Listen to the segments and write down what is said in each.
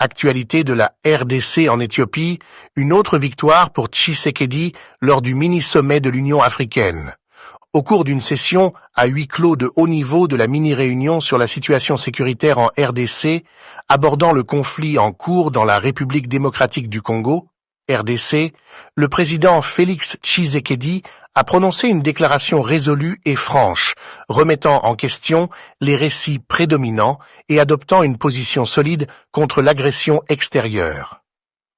Actualité de la RDC en Éthiopie, une autre victoire pour Tshisekedi lors du mini-sommet de l'Union africaine. Au cours d'une session à huis clos de haut niveau de la mini-réunion sur la situation sécuritaire en RDC, abordant le conflit en cours dans la République démocratique du Congo, RDC, le président Félix Tshisekedi a prononcé une déclaration résolue et franche, remettant en question les récits prédominants et adoptant une position solide contre l'agression extérieure.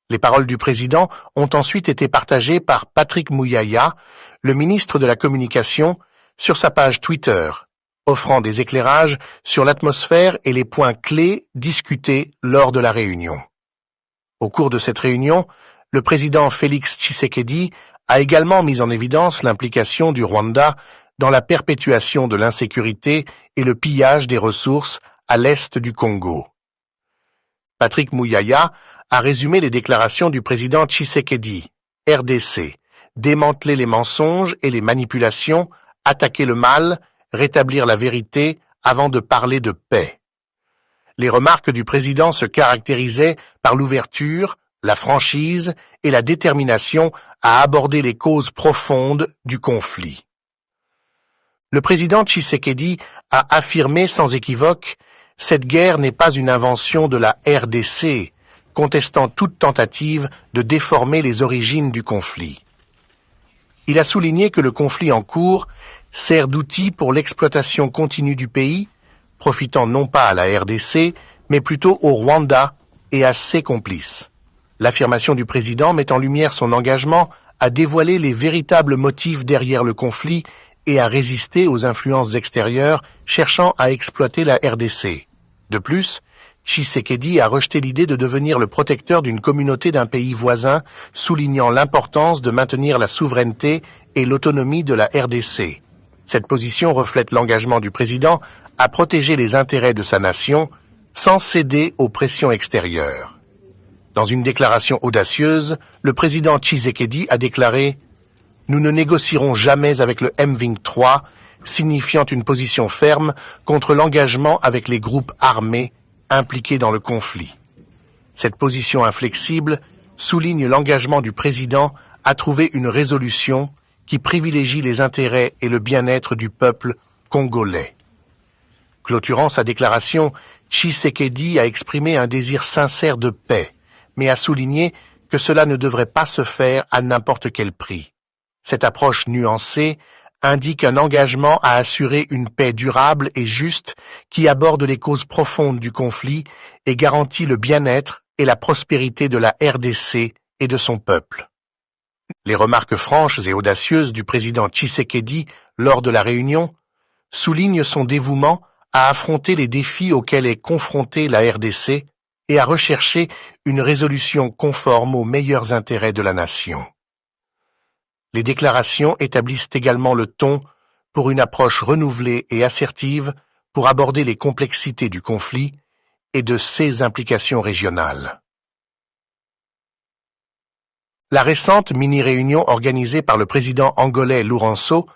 Les paroles du président ont ensuite été partagées par Patrick Muyaya, le ministre de la Communication, sur sa page Twitter, offrant des éclairages sur l'atmosphère et les points clés discutés lors de la réunion. Au cours de cette réunion, le président Félix Tshisekedi a également mis en évidence l'implication du Rwanda dans la perpétuation de l'insécurité et le pillage des ressources à l'est du Congo. Patrick Muyaya a résumé les déclarations du président Tshisekedi, RDC, démanteler les mensonges et les manipulations, attaquer le mal, rétablir la vérité avant de parler de paix. Les remarques du président se caractérisaient par l'ouverture, la franchise et la détermination à aborder les causes profondes du conflit. Le président Tshisekedi a affirmé sans équivoque « Cette guerre n'est pas une invention de la RDC », contestant toute tentative de déformer les origines du conflit. Il a souligné que le conflit en cours sert d'outil pour l'exploitation continue du pays, profitant non pas à la RDC, mais plutôt au Rwanda et à ses complices. L'affirmation du président met en lumière son engagement à dévoiler les véritables motifs derrière le conflit et à résister aux influences extérieures cherchant à exploiter la RDC. De plus, Tshisekedi a rejeté l'idée de devenir le protecteur d'une communauté d'un pays voisin, soulignant l'importance de maintenir la souveraineté et l'autonomie de la RDC. Cette position reflète l'engagement du président à protéger les intérêts de sa nation sans céder aux pressions extérieures. Dans une déclaration audacieuse, le président Tshisekedi a déclaré « Nous ne négocierons jamais avec le M23 », signifiant une position ferme contre l'engagement avec les groupes armés impliqués dans le conflit. Cette position inflexible souligne l'engagement du président à trouver une résolution qui privilégie les intérêts et le bien-être du peuple congolais. Clôturant sa déclaration, Tshisekedi a exprimé un désir sincère de paix, mais a souligné que cela ne devrait pas se faire à n'importe quel prix. Cette approche nuancée indique un engagement à assurer une paix durable et juste qui aborde les causes profondes du conflit et garantit le bien-être et la prospérité de la RDC et de son peuple. Les remarques franches et audacieuses du président Tshisekedi lors de la réunion soulignent son dévouement à affronter les défis auxquels est confrontée la RDC et à rechercher une résolution conforme aux meilleurs intérêts de la nation. Les déclarations établissent également le ton pour une approche renouvelée et assertive pour aborder les complexités du conflit et de ses implications régionales. La récente mini-réunion organisée par le président angolais Lourenço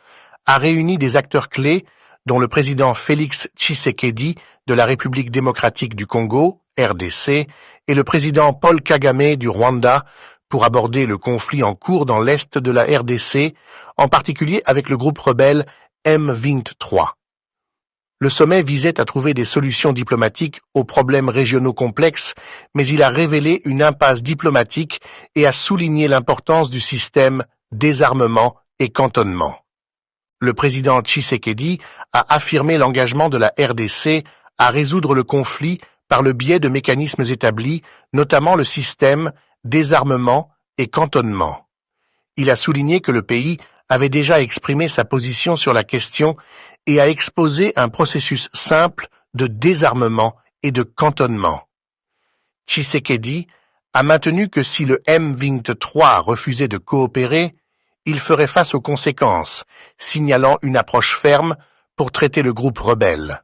a réuni des acteurs clés dont le président Félix Tshisekedi de la République démocratique du Congo, RDC, et le président Paul Kagame du Rwanda pour aborder le conflit en cours dans l'est de la RDC, en particulier avec le groupe rebelle M23. Le sommet visait à trouver des solutions diplomatiques aux problèmes régionaux complexes, mais il a révélé une impasse diplomatique et a souligné l'importance du système désarmement et cantonnement. Le président Tshisekedi a affirmé l'engagement de la RDC à résoudre le conflit par le biais de mécanismes établis, notamment le système désarmement et cantonnement. Il a souligné que le pays avait déjà exprimé sa position sur la question et a exposé un processus simple de désarmement et de cantonnement. Tshisekedi a maintenu que si le M23 refusait de coopérer, il ferait face aux conséquences, signalant une approche ferme pour traiter le groupe rebelle.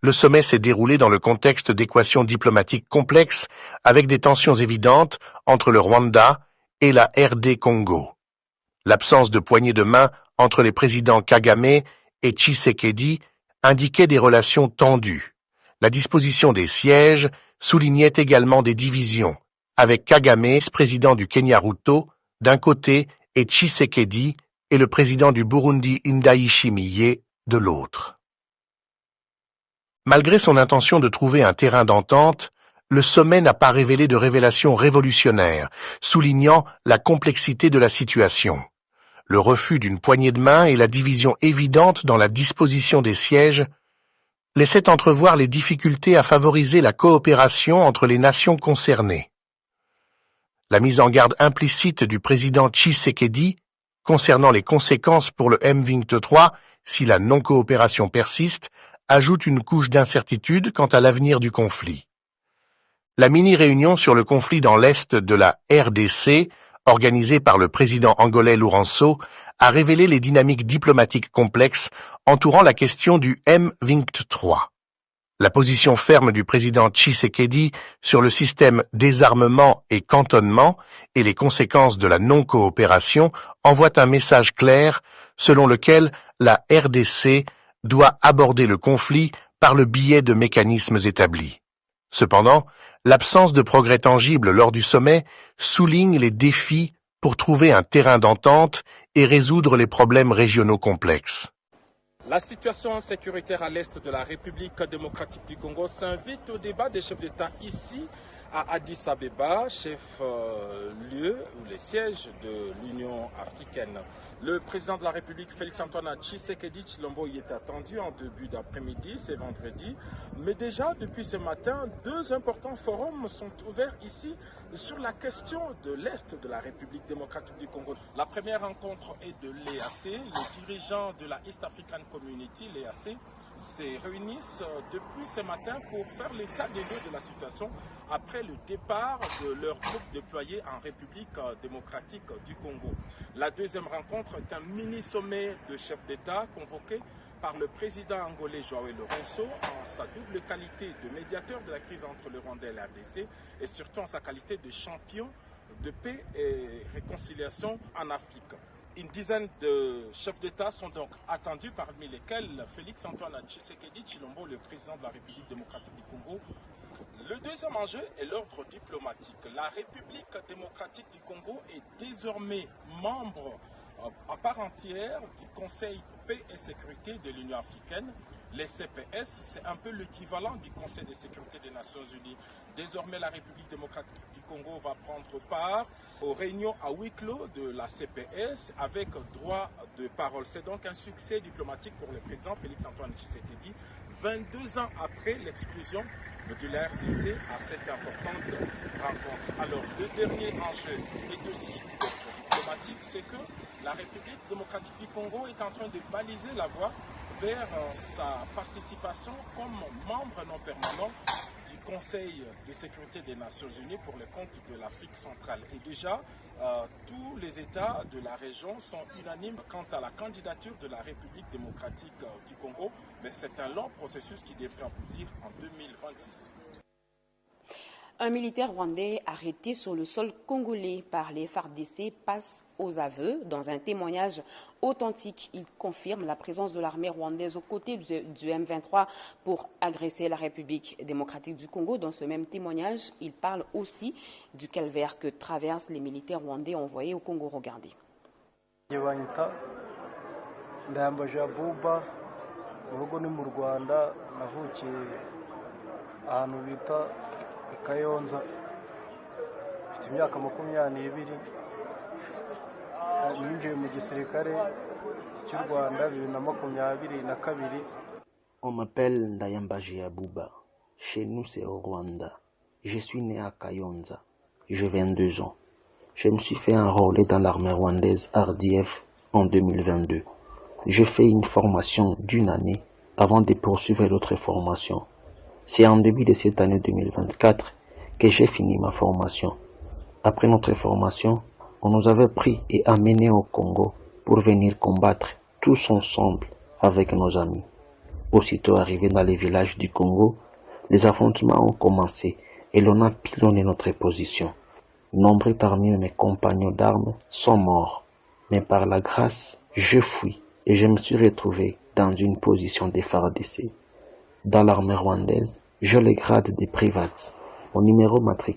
Le sommet s'est déroulé dans le contexte d'équations diplomatiques complexes avec des tensions évidentes entre le Rwanda et la RD Congo. L'absence de poignée de main entre les présidents Kagame et Tshisekedi indiquait des relations tendues. La disposition des sièges soulignait également des divisions, avec Kagame, président du Kenya Ruto, d'un côté, et Tshisekedi et le président du Burundi Ndayishimiye de l'autre. Malgré son intention de trouver un terrain d'entente, le sommet n'a pas révélé de révélations révolutionnaires, soulignant la complexité de la situation. Le refus d'une poignée de main et la division évidente dans la disposition des sièges laissaient entrevoir les difficultés à favoriser la coopération entre les nations concernées. La mise en garde implicite du président Tshisekedi concernant les conséquences pour le M23 si la non-coopération persiste ajoute une couche d'incertitude quant à l'avenir du conflit. La mini-réunion sur le conflit dans l'est de la RDC, organisée par le président angolais Lourenço, a révélé les dynamiques diplomatiques complexes entourant la question du M23. La position ferme du président Tshisekedi sur le système désarmement et cantonnement et les conséquences de la non-coopération envoient un message clair selon lequel la RDC doit aborder le conflit par le biais de mécanismes établis. Cependant, l'absence de progrès tangibles lors du sommet souligne les défis pour trouver un terrain d'entente et résoudre les problèmes régionaux complexes. La situation sécuritaire à l'est de la République démocratique du Congo s'invite au débat des chefs d'État ici à Addis Abeba, chef-lieu ou les sièges de l'Union africaine. Le président de la République, Félix-Antoine Tshisekedi Tshilombo, y est attendu en début d'après-midi, c'est vendredi. Mais déjà, depuis ce matin, deux importants forums sont ouverts ici sur la question de l'Est de la République démocratique du Congo. La première rencontre est de l'EAC. Les dirigeants de la East African Community, l'EAC, se réunissent depuis ce matin pour faire l'état des lieux de la situation après le départ de leurs troupes déployées en République démocratique du Congo. La deuxième rencontre est un mini-sommet de chefs d'État convoqué par le président angolais João Lourenço en sa double qualité de médiateur de la crise entre le Rwanda et la RDC et surtout en sa qualité de champion de paix et réconciliation en Afrique. Une dizaine de chefs d'État sont donc attendus, parmi lesquels Félix-Antoine Tshisekedi Tshilombo, le président de la République démocratique du Congo. Le deuxième enjeu est l'ordre diplomatique. La République démocratique du Congo est désormais membre à part entière du Conseil paix et sécurité de l'Union africaine. Les CPS, c'est un peu l'équivalent du Conseil de sécurité des Nations Unies. Désormais, la République démocratique du Congo va prendre part aux réunions à huis clos de la CPS avec droit de parole. C'est donc un succès diplomatique pour le président Félix-Antoine Tshisekedi, 22 ans après l'exclusion de la RDC à cette importante rencontre. Alors, le dernier enjeu est aussi diplomatique, c'est que la République démocratique du Congo est en train de baliser la voie vers sa participation comme membre non permanent du Conseil de sécurité des Nations Unies pour le compte de l'Afrique centrale. Et déjà, tous les États de la région sont unanimes quant à la candidature de la République démocratique du Congo, mais c'est un long processus qui devrait aboutir en 2026. Un militaire rwandais arrêté sur le sol congolais par les FARDC passe aux aveux. Dans un témoignage authentique, il confirme la présence de l'armée rwandaise aux côtés du M23 pour agresser la République démocratique du Congo. Dans ce même témoignage, il parle aussi du calvaire que traversent les militaires rwandais envoyés au Congo. Regardez. Kayonza mfite imyaka 22 ninjiye mu gisirikare cy'u Rwanda 2022. On m'appelle Ndayambaji Abouba. Chez nous c'est au Rwanda. Je suis né à Kayonza. J'ai 22 ans. Je me suis fait enrôler dans l'armée rwandaise RDF en 2022. J'ai fait une formation d'une année avant de poursuivre l'autre formation. C'est en début de cette année 2024 que j'ai fini ma formation. Après notre formation, on nous avait pris et amenés au Congo pour venir combattre tous ensemble avec nos amis. Aussitôt arrivés dans les villages du Congo, les affrontements ont commencé et l'on a pilonné notre position. Nombreux parmi mes compagnons d'armes sont morts, mais par la grâce, je fuis et je me suis retrouvé dans une position de FARDC. Dans l'armée rwandaise, j'ai le grade de privat Mon numéro matricule